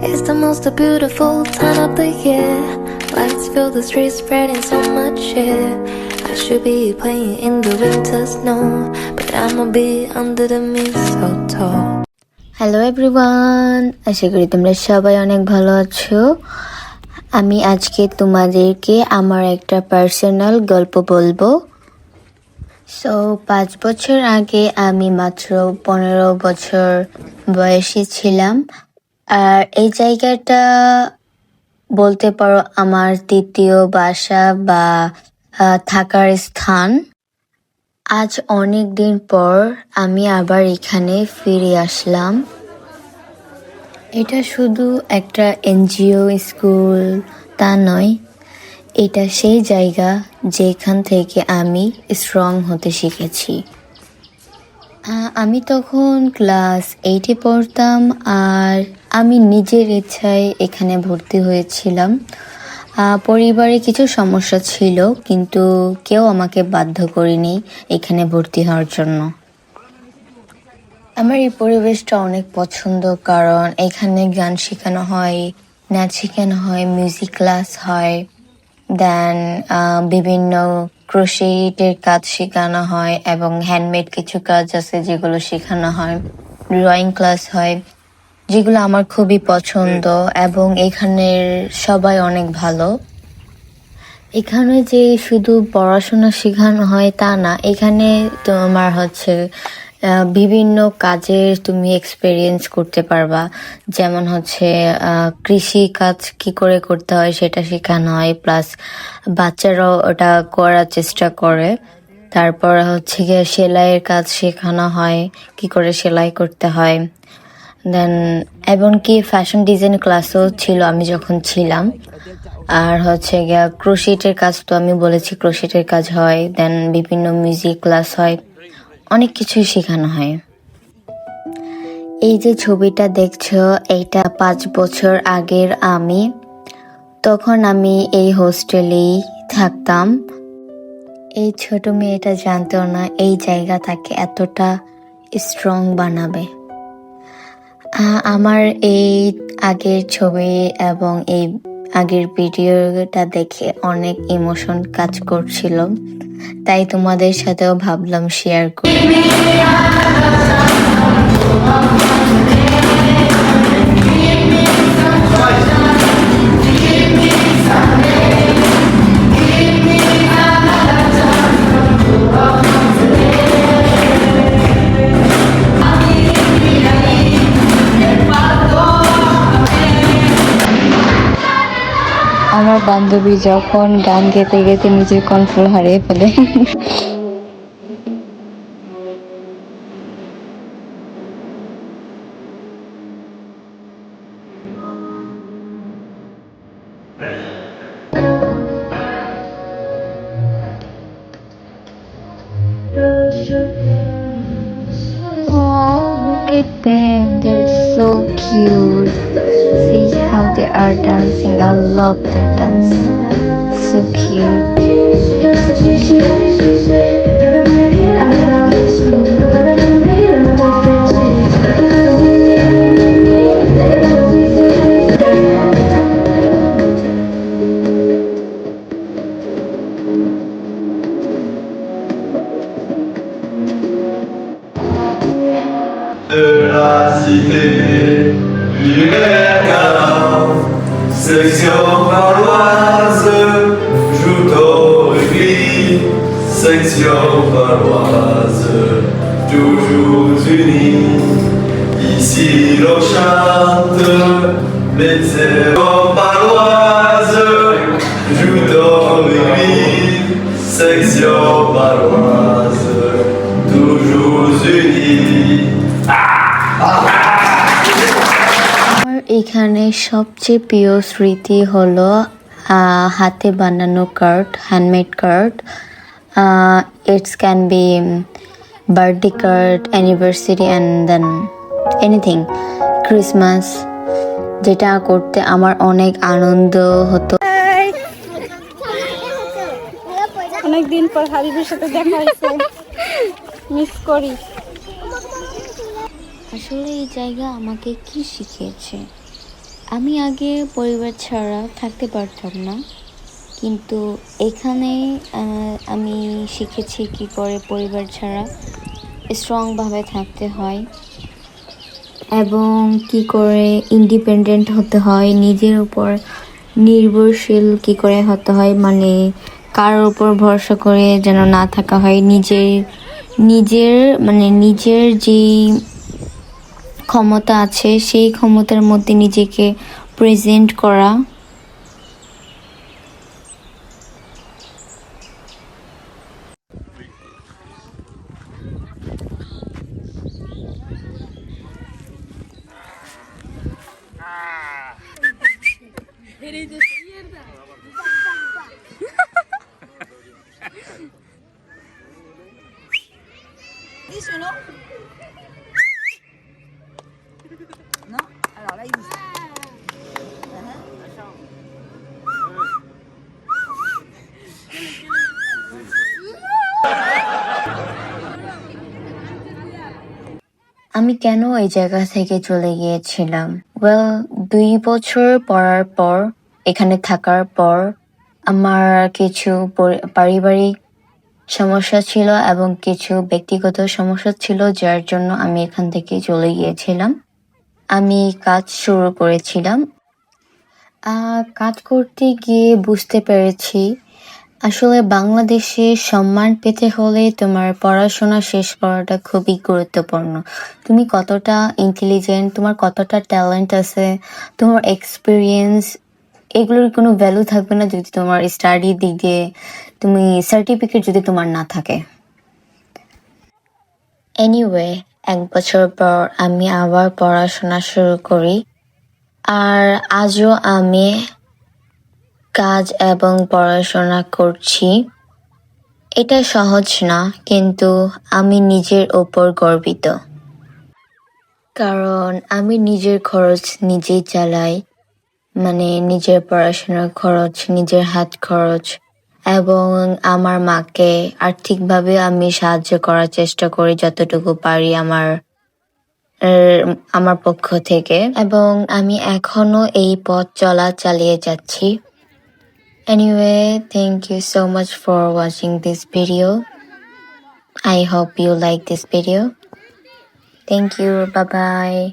It's the most beautiful time of the year. Lights fill the streets, spreading so much cheer. I should be playing in the winter snow, but I'ma be under the mistletoe. Hello everyone, আশা করি তোমরা সবাই অনেক ভালো আছো। আমি আজকে তোমাদেরকে আমার একটা পার্সোনাল গল্প বলবো। 5 বছর আগে আমি মাত্র 15 বছর বয়সী ছিলাম। আর এই জায়গাটা বলতে পারো আমার তৃতীয় বাসা বা থাকার স্থান। আজ অনেক দিন পর আমি আবার এখানে ফিরে আসলাম। এটা শুধু একটা এনজিও স্কুল তা নয়, এটা সেই জায়গা যেখান থেকে আমি স্ট্রং হতে শিখেছি। আমি তখন ক্লাস 8-এ পড়তাম আর আমি নিজের ইচ্ছায় এখানে ভর্তি হয়েছিলাম। পরিবারে কিছু সমস্যা ছিল, কিন্তু কেউ আমাকে বাধ্য করেনি এখানে ভর্তি হওয়ার জন্য। আমার এই পরিবেশটা অনেক পছন্দ, কারণ এখানে গান শেখানো হয়, নাচ শেখানো হয়, মিউজিক ক্লাস হয়, দেন বিভিন্ন ক্রোশেটের কাজ শেখানো হয় এবং হ্যান্ডমেড কিছু কাজ আছে যেগুলো শেখানো হয়, ড্রয়িং ক্লাস হয়, যেগুলো আমার খুবই পছন্দ। এবং এখানের সবাই অনেক ভালো। এখানে যে শুধু পড়াশোনা শেখানো হয় তা না, এখানে তোমার বিভিন্ন কাজের তুমি এক্সপেরিয়েন্স করতে পারবা। যেমন কৃষি কাজ কি করে করতে হয় সেটা শেখানো হয়, প্লাস বাচ্চারাও ওটা করার চেষ্টা করে। তারপর গিয়ে সেলাইয়ের কাজ শেখানো হয়, কি করে সেলাই করতে হয়। দেন এমনকি ফ্যাশন ডিজাইন ক্লাসও ছিল আমি যখন ছিলাম। আর গিয়া ক্রোশেটের কাজ তো আমি বলেছি, ক্রোশেটের কাজ হয়, দেন বিভিন্ন মিউজিক ক্লাস হয়, অনেক কিছুই শেখানো হয়। এই যে ছবিটা দেখছো, এইটা 5 বছর আগের আমি। তখন আমি এই হোস্টেলেই থাকতাম। এই ছোট মেয়েটা জানতো না এই জায়গা তাকে এতটা স্ট্রং বানাবে। আমার এই আগের ছবি এবং এই আগের ভিডিওটা দেখে অনেক ইমোশন কাজ করছিল, তাই তোমাদের সাথেও ভাবলাম শেয়ার করি। আমার বান্ধবী যখন গান গেতে গেতে নিজের কন্ট্রোল হারিয়ে ফেলে। Oh, look at them, they're so cute. See how they are dancing. I love their dancing. So cute. De la cité lunaire, section paloise, joue au rugby, section paloise, toujours unis. Ici l'on chante, les sections paloises, joue au rugby, section paloise, toujours unis. আমার এখানে সবচেয়ে প্রিয় স্মৃতি হলো হাতে বানানো card, handmade card. It's can be birthday card, anniversary and then anything, Christmas, যেটা করতে আমার অনেক আনন্দ হতো। অনেকদিন পর হাবিবের সাথে দেখা হয়েছে, মিস করি। আসলে এই জায়গা আমাকে কি শিখিয়েছে? আমি আগে পরিবার ছাড়া থাকতে পারতাম না, কিন্তু এখানে আমি শিখেছি কি করে পরিবার ছাড়া স্ট্রংভাবে থাকতে হয় এবং কি করে ইন্ডিপেন্ডেন্ট হতে হয়, নিজের উপর নির্ভরশীল কি করে হতে হয়, মানে কারোর উপর ভরসা করে যেন না থাকা হয়, নিজের নিজের মানে নিজের যেই ক্ষমতা আছে সেই ক্ষমতার মধ্যে নিজেকে প্রেজেন্ট করা। আমি কেন এই জায়গা থেকে চলে গিয়েছিলাম? ওয়েল, 2 বছর পড়ার পর, এখানে থাকার পর আমার কিছু পারিবারিক সমস্যা ছিল এবং কিছু ব্যক্তিগত সমস্যা ছিল, যার জন্য আমি এখান থেকে চলে গিয়েছিলাম। আমি কাজ শুরু করেছিলাম। কাজ করতে গিয়ে বুঝতে পেরেছি আসলে বাংলাদেশে সম্মান পেতে হলে তোমার পড়াশোনা শেষ করাটা খুবই গুরুত্বপূর্ণ। তুমি কতটা ইন্টেলিজেন্ট, তোমার কতটা ট্যালেন্ট আছে, তোমার এক্সপিরিয়েন্স, এগুলোর কোনো ভ্যালু থাকবে না যদি তোমার স্টাডির দিক দিয়ে তুমি সার্টিফিকেট যদি তোমার না থাকে। এনিওয়ে, 1 বছর পর আমি আবার পড়াশোনা শুরু করি, আর আজও আমি কাজ এবং পড়াশোনা করছি। এটা সহজ না, কিন্তু আমি নিজের ওপর গর্বিত, কারণ আমি নিজের খরচ নিজেই চালাই, মানে নিজের পড়াশোনার খরচ, নিজের হাত খরচ, এবং আমার মাকে আর্থিকভাবে আমি সাহায্য করার চেষ্টা করি যতটুকু পারি আমার পক্ষ থেকে, এবং আমি এখনো এই পথ চলা চালিয়ে যাচ্ছি। Anyway, thank you so much for watching this video. I hope you like this video. Thank you. Bye bye.